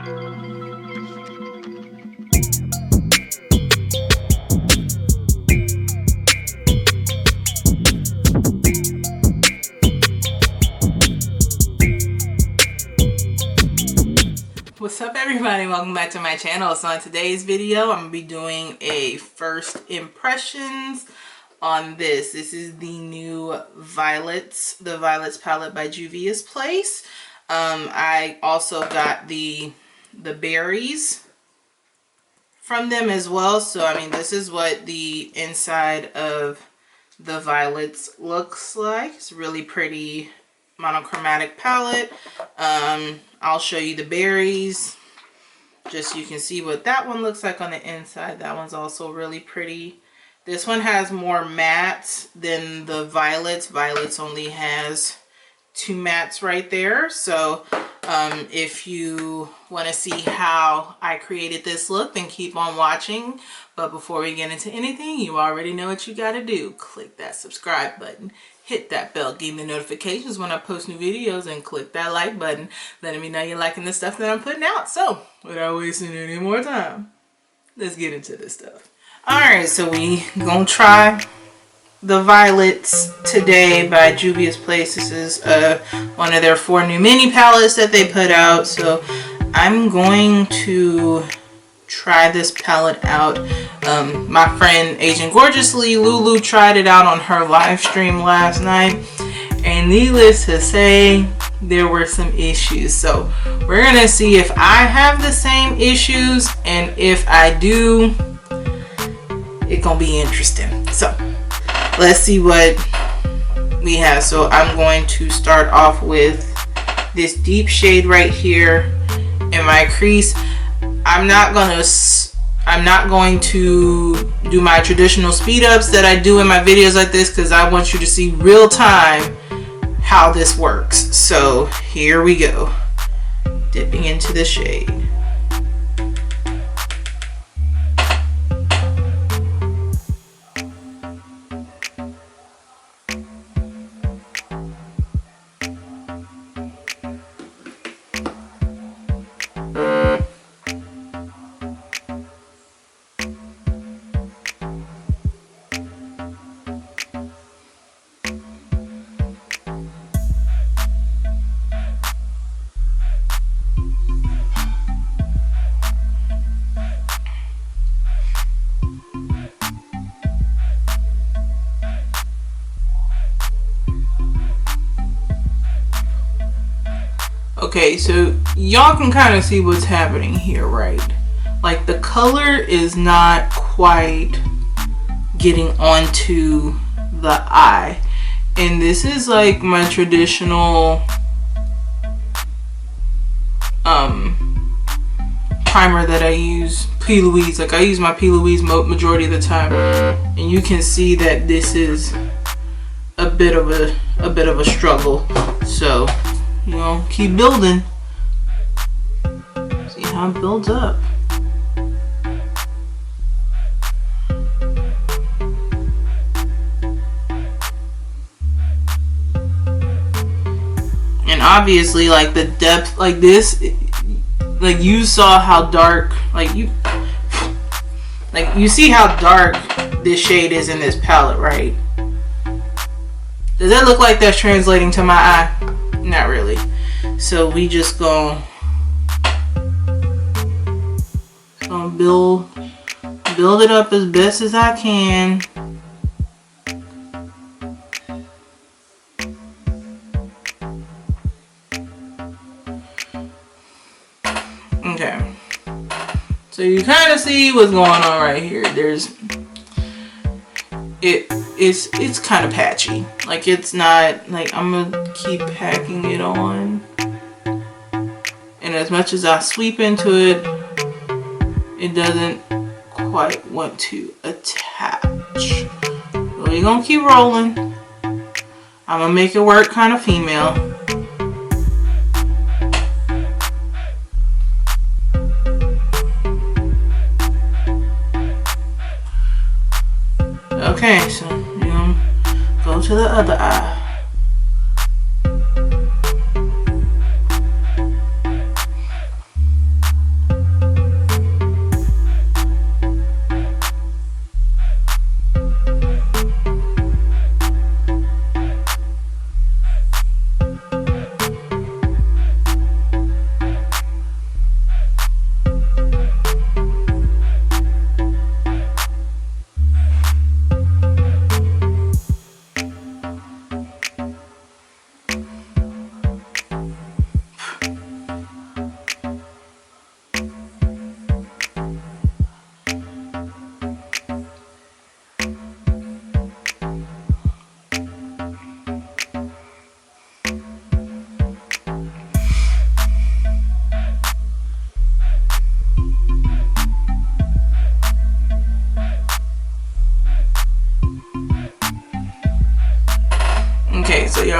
What's up everybody, welcome back to my channel. So in today's video I'm gonna be doing a first impressions on this. This is the new Violets, the Violets palette by Juvia's Place. I also got the berries from them as well. So I mean, this is what the inside of the Violets looks like. It's a really pretty monochromatic palette. I'll show you the berries just so you can see what that one looks like on the inside. That one's also really pretty. This one has more mattes than the Violets. Violets only has 2 mattes right there. So if you want to see how I created this look, then keep on watching. But before we get into anything, you already know what you got to do. Click that subscribe button, hit that bell, give me notifications when I post new videos, and click that like button, letting me know you're liking the stuff that I'm putting out. So without wasting any more time, let's get into this stuff. Alright, so we gonna try the Violets today by Juvia's Place. This is one of their 4 new mini palettes that they put out. So I'm going to try this palette out. My friend Agent Gorgeously Lulu tried it out on her live stream last night, and needless to say, there were some issues. So we're gonna see if I have the same issues, and if I do, it's gonna be interesting. So let's see what we have. So I'm going to start off with this deep shade right here in my crease. I'm not going to do my traditional speed ups that I do in my videos like this, because I want you to see real time how this works. So here we go, dipping into the shade. Okay, so y'all can kind of see what's happening here, right? Like the color is not quite getting onto the eye. And this is like my traditional primer that I use, P. Louise. Like I use my P. Louise majority of the time. And you can see that this is a bit of a struggle. So you know, keep building. See how it builds up. And obviously, like the depth, like this, like you saw how dark, like you see how dark this shade is in this palette, right? Does that look like that's translating to my eye? Not really. So we just gonna build it up as best as I can. Okay. So you kind of see what's going on right here. It's kind of patchy. Like it's not, like I'm gonna keep packing it on, and as much as I sweep into it, it doesn't quite want to attach. So we're gonna keep rolling. I'm gonna make it work kind of female. Okay, so you're gonna go to the other eye.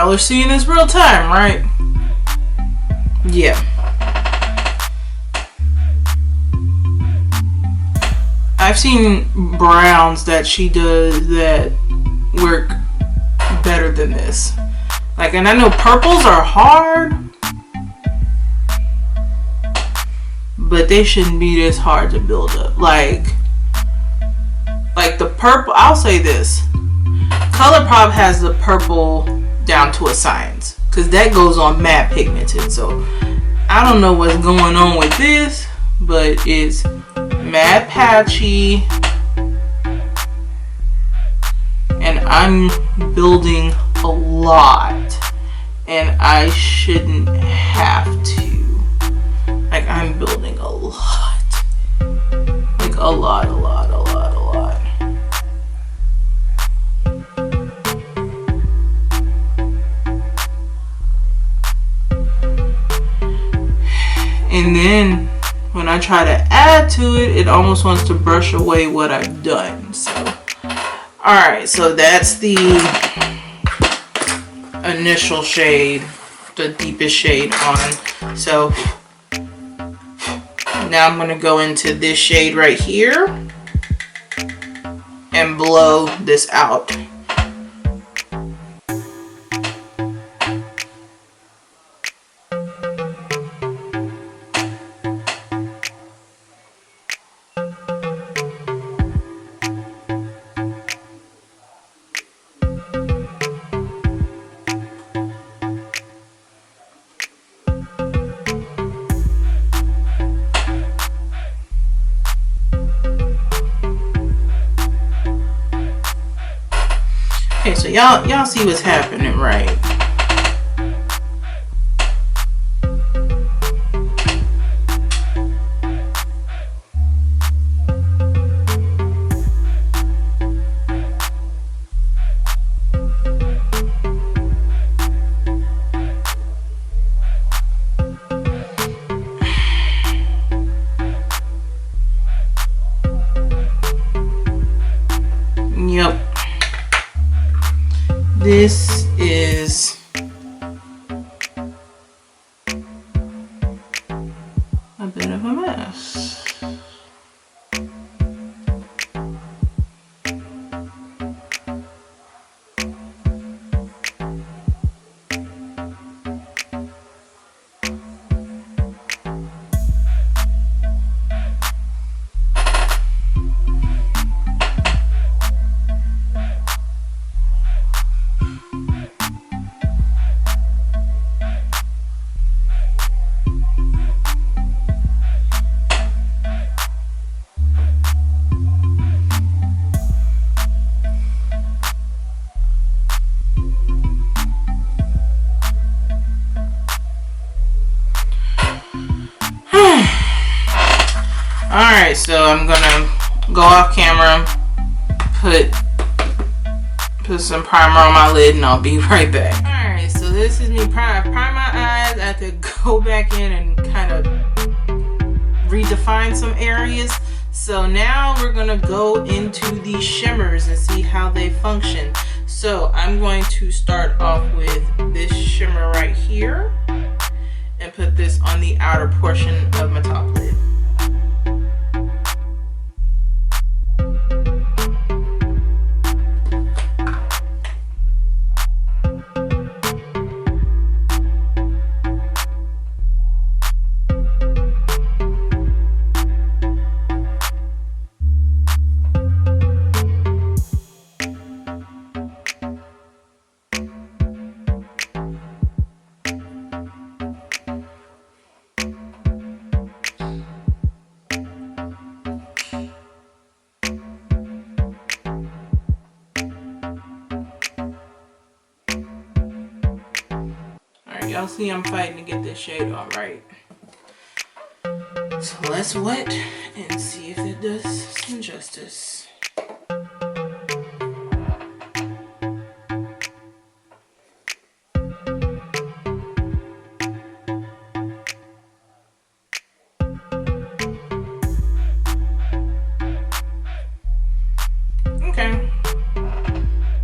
Y'all are seeing this real time, right? Yeah. I've seen browns that she does that work better than this. Like, and I know purples are hard, but they shouldn't be this hard to build up. Like the purple, I'll say this. ColourPop has the purple down to a science, because that goes on matte pigmented. So I don't know what's going on with this, but it's matte patchy, and I'm building a lot, and I shouldn't have to. Like, I'm building a lot, like a lot. And then when I try to add to it, it almost wants to brush away what I've done. So, alright, so that's the initial shade, the deepest shade on. So now I'm going to go into this shade right here and blow this out. Okay, so y'all see what's happening, right? Yep. This is a bit of a mess. Alright, so I'm gonna go off camera, put some primer on my lid, and I'll be right back. Alright, so this is me prime my eyes. I have to go back in and kind of redefine some areas. So now we're gonna go into the shimmers and see how they function. So I'm going to start off with this shimmer right here and put this on the outer portion of my top lid. Y'all see I'm fighting to get this shade on, right? So let's wet and see if it does some justice. Okay.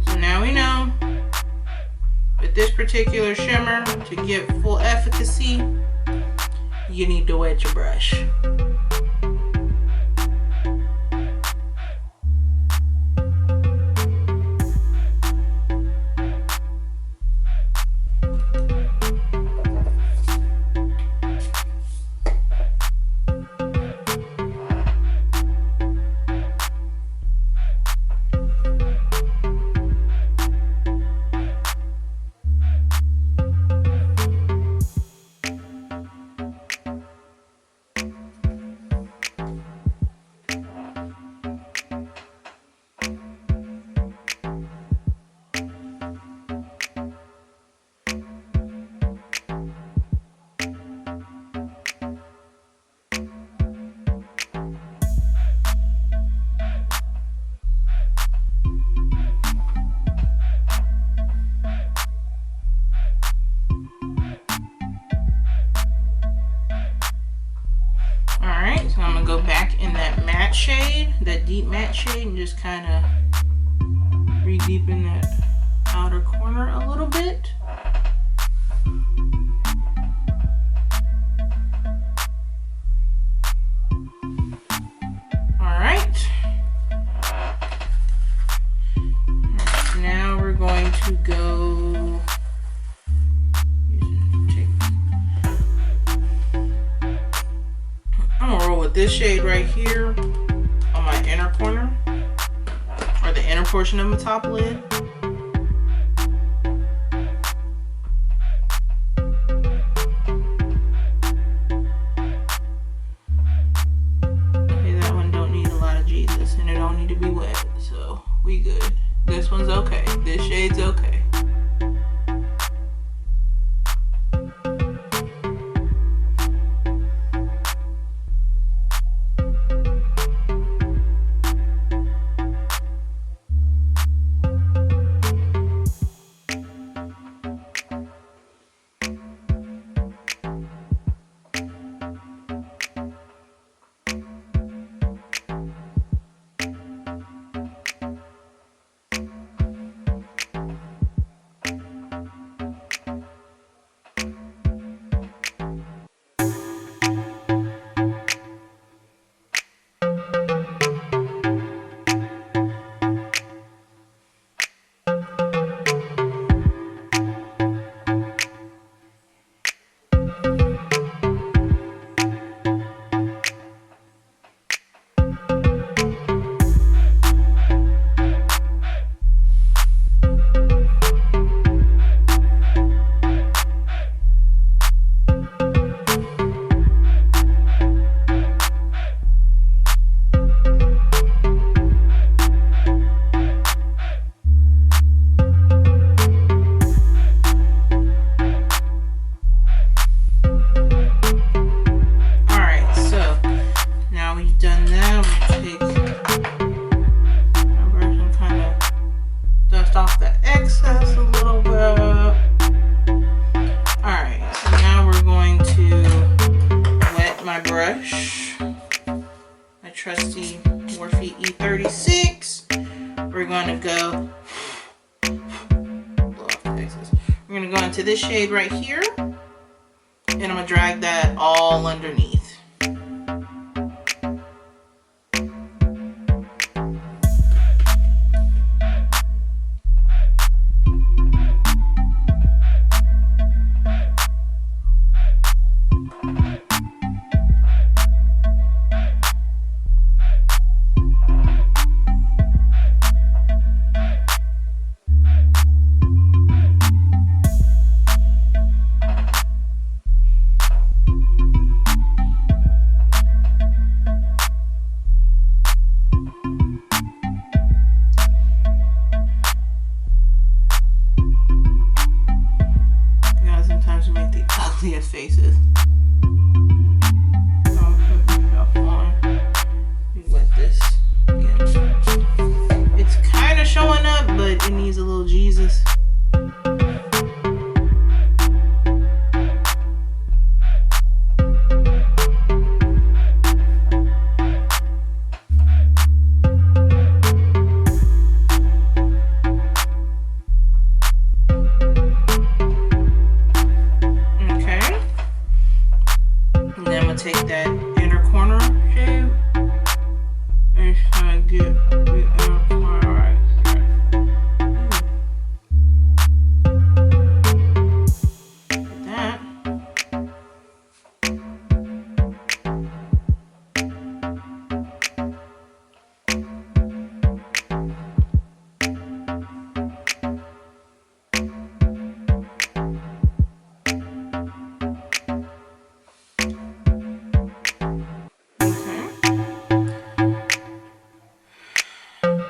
So now we know with this particular shimmer to get full efficacy, you need to wet your brush. Alright, so I'm going to go back in that matte shade, that deep matte shade, and just kind of re-deepen that outer corner a little bit. Alright. Now we're going to go... I'm gonna roll with this shade right here on my inner corner, or the inner portion of my top lid. Okay, that one don't need a lot of Jesus, and it don't need to be wet, so we good. This one's okay. This shade's okay. Trusty Morphe E36. We're going to go blow off the excess. We're going to go into this shade right here, and I'm going to drag that all underneath. corner shade. And just kind of get the inner corner right here. Like that.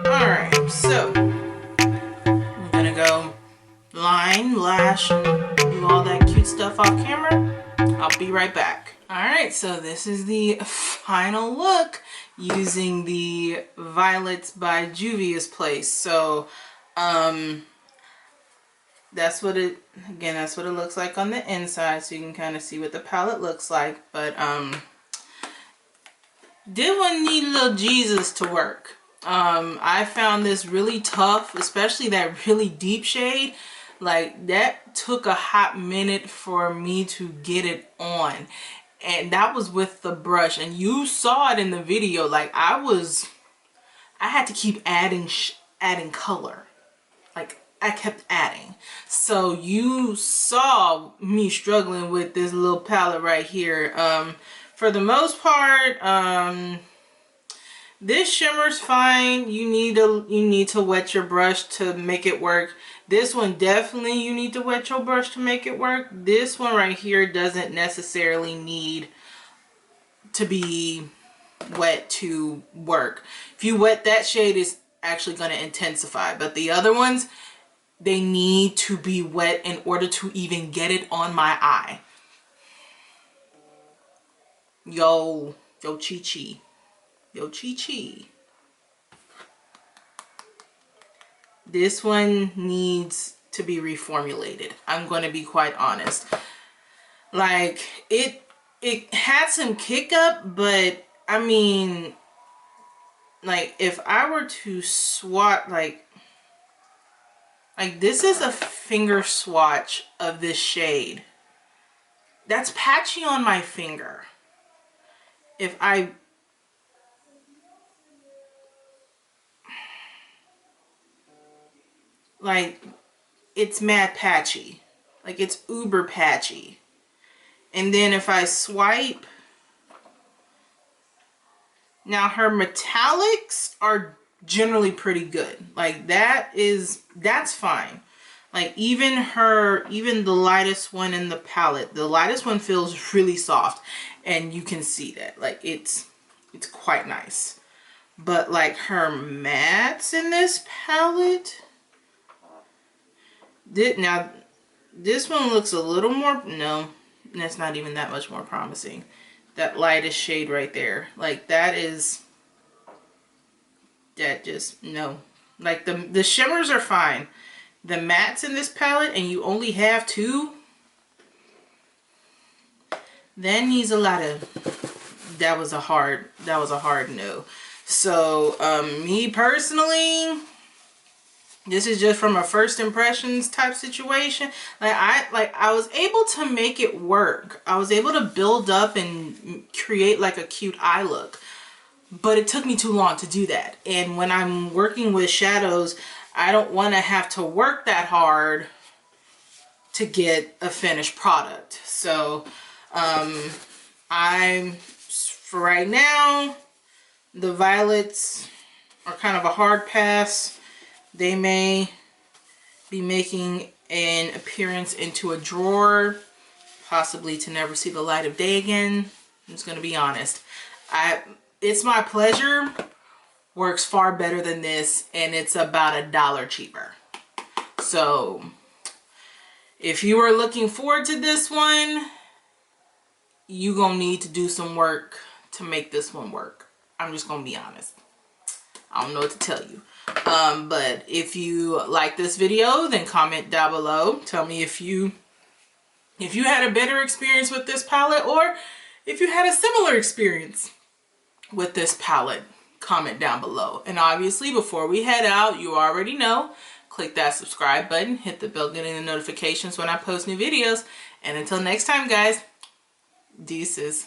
Alright, so I'm gonna go line, lash, and do all that cute stuff off camera. I'll be right back. Alright, so this is the final look using the Violets by Juvia's Place. So that's what it looks like on the inside, so you can kind of see what the palette looks like. But did one need little Jesus to work. I found this really tough, especially that really deep shade. Like, that took a hot minute for me to get it on, and that was with the brush. And you saw it in the video. Like, I had to keep adding color. Like, I kept adding. So you saw me struggling with this little palette right here. For the most part, this shimmer's fine. You need to wet your brush to make it work. This one, definitely you need to wet your brush to make it work. This one right here doesn't necessarily need to be wet to work. If you wet that shade, it's actually going to intensify. But the other ones, they need to be wet in order to even get it on my eye. Yo Chi-Chi. Yo Chi-Chi. This one needs to be reformulated. I'm going to be quite honest. Like, it had some kick up, but I mean, like, if I were to swatch, like this is a finger swatch of this shade. That's patchy on my finger. If I like, it's mad patchy. Like, it's uber patchy. And then if I swipe, now her metallics are generally pretty good. Like, that's fine. Like, even the lightest one in the palette, the lightest one feels really soft, and you can see that. Like, it's quite nice. But like, her mattes in this palette, now this one looks a little more, no, that's not even that much more promising. That lightest shade right there, like, no. Like, the shimmers are fine. The mattes in this palette, and you only have 2, that needs a lot of, that was a hard no. So me personally, this is just from a first impressions type situation. I was able to make it work. I was able to build up and create like a cute eye look, but it took me too long to do that. And when I'm working with shadows, I don't want to have to work that hard to get a finished product. So for right now, the violets are kind of a hard pass. They may be making an appearance into a drawer, possibly to never see the light of day again. I'm just going to be honest. It's My Pleasure works far better than this, and it's about $1 cheaper. So if you are looking forward to this one, you're going to need to do some work to make this one work. I'm just going to be honest. I don't know what to tell you. But if you like this video, then comment down below. Tell me if you had a better experience with this palette, or if you had a similar experience with this palette. Comment down below. And obviously, before we head out, you already know, click that subscribe button, hit the bell, getting the notifications when I post new videos. And until next time, guys, deuces.